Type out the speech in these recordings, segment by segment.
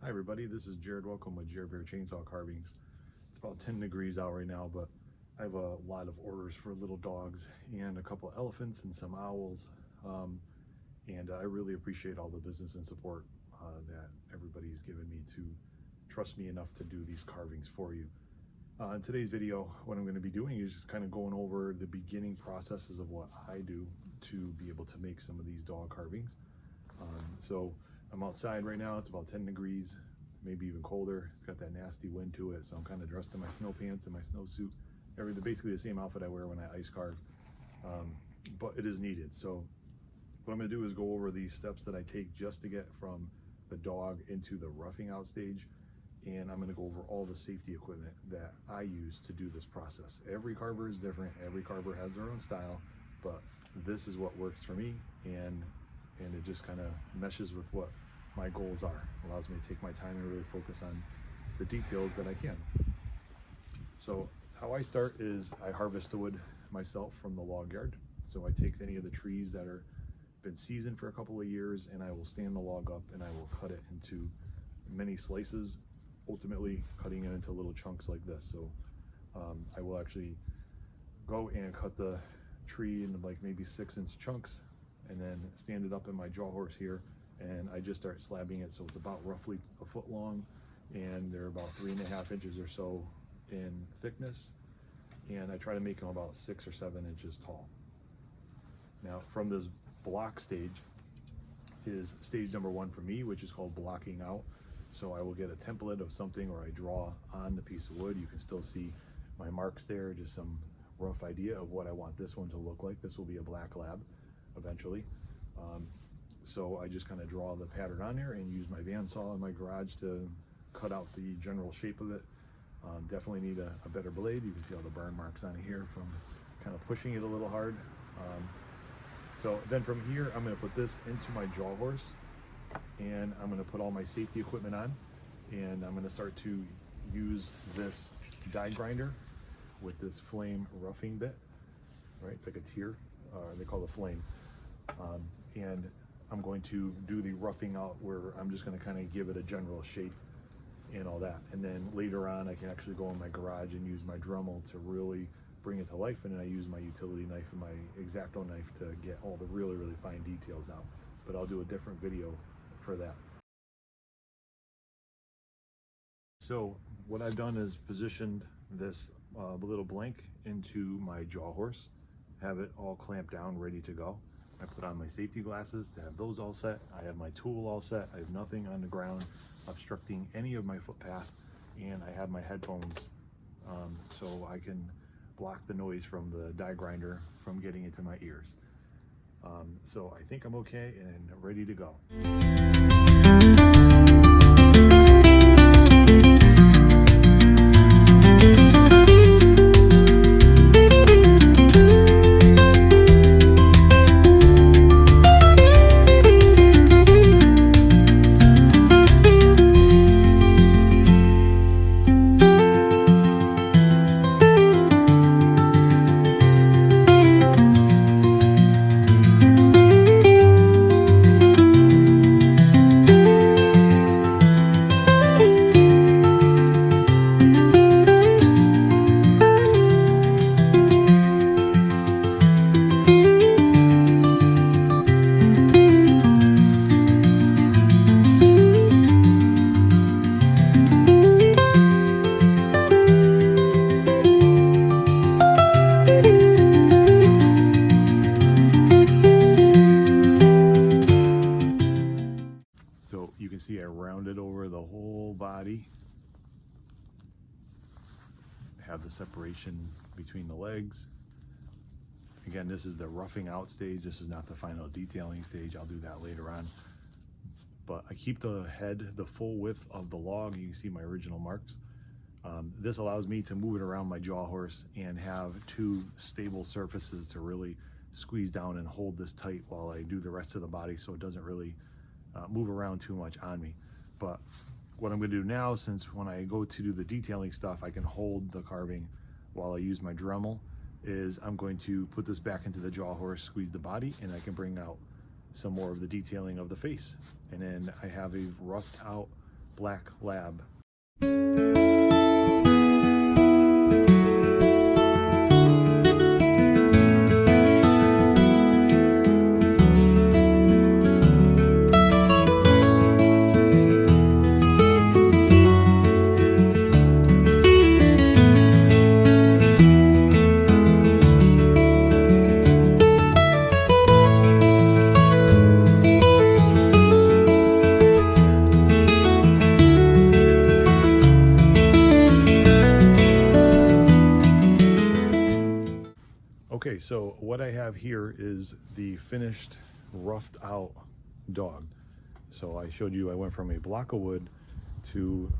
Hi everybody, this is Jared. Welcome with Jared Bear Chainsaw Carvings. It's about 10 degrees out right now, but I have a lot of orders for little dogs and a couple elephants and some owls. And I really appreciate all the business and support that everybody's given me to trust me enough to do these carvings for you. In today's video, what I'm going to be doing is just kind of going over the beginning processes of what I do to be able to make some of these dog carvings. So I'm outside right now. It's about 10 degrees, maybe even colder. It's got that nasty wind to it, so I'm kind of dressed in my snow pants and my snowsuit. Basically the same outfit I wear when I ice carve, but it is needed. So what I'm going to do is go over the steps that I take just to get from the dog into the roughing out stage, and I'm going to go over all the safety equipment that I use to do this process. Every carver is different. Every carver has their own style, but this is what works for me, and it just kind of meshes with what my goals are. It allows me to take my time and really focus on the details that I can. So how I start is I harvest the wood myself from the log yard. So I take any of the trees that are been seasoned for a couple of years, and I will stand the log up and I will cut it into many slices, ultimately cutting it into little chunks like this. So I will actually go and cut the tree into like maybe 6-inch chunks, and then stand it up in my jaw horse here, and I just start slabbing it. So it's about roughly a foot long, and they're about 3.5 inches or so in thickness, and I try to make them about 6 or 7 inches tall. Now from this block stage is stage number 1 for me, which is called blocking out. So I will get a template of something, or I draw on the piece of wood. You can still see my marks there, just some rough idea of what I want this one to look like. This will be a black lab eventually. So I just kind of draw the pattern on there and use my bandsaw in my garage to cut out the general shape of it. Definitely need a better blade. You can see all the burn marks on here from kind of pushing it a little hard. So then from here, I'm going to put this into my jaw horse, and I'm going to put all my safety equipment on, and I'm going to start to use this die grinder with this flame roughing bit, right? It's like a tier, they call it flame. And I'm going to do the roughing out, where I'm just going to kind of give it a general shape and all that. And then later on, I can actually go in my garage and use my Dremel to really bring it to life. And then I use my utility knife and my X-Acto knife to get all the really, really fine details out. But I'll do a different video for that. So what I've done is positioned this little blank into my jaw horse, have it all clamped down, ready to go. I put on my safety glasses to have those all set. I have my tool all set. I have nothing on the ground obstructing any of my footpath, and I have my headphones so I can block the noise from the die grinder from getting into my ears. So I think I'm okay and ready to go. So you can see I rounded over the whole body, have the separation between the legs. Again, this is the roughing out stage. This is not the final detailing stage. I'll do that later on. But I keep the head the full width of the log. You can see my original marks. This allows me to move it around my jaw horse and have 2 stable surfaces to really squeeze down and hold this tight while I do the rest of the body, so it doesn't really move around too much on me. But what I'm going to do now, since when I go to do the detailing stuff I can hold the carving while I use my Dremel, is I'm going to put this back into the jaw horse, squeeze the body, and I can bring out some more of the detailing of the face. And then I have a roughed out Black Lab. Okay, so what I have here is the finished roughed out dog. So I showed you I went from a block of wood to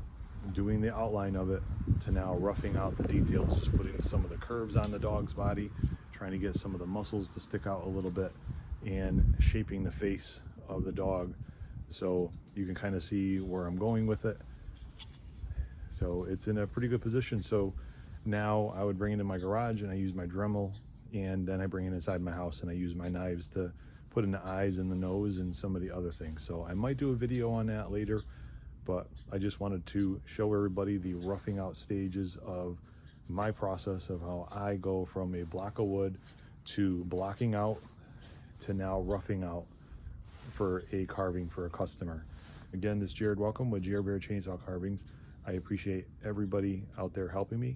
doing the outline of it to now roughing out the details, just putting some of the curves on the dog's body, trying to get some of the muscles to stick out a little bit, and shaping the face of the dog so you can kind of see where I'm going with it. So it's in a pretty good position. So now I would bring it in my garage and I use my Dremel, and then I bring it inside my house and I use my knives to put in the eyes and the nose and some of the other things. So I might do a video on that later, but I just wanted to show everybody the roughing out stages of my process of how I go from a block of wood to blocking out to now roughing out for a carving for a customer. Again, this is Jared Welcome with Jared Bear Chainsaw Carvings. I appreciate everybody out there helping me.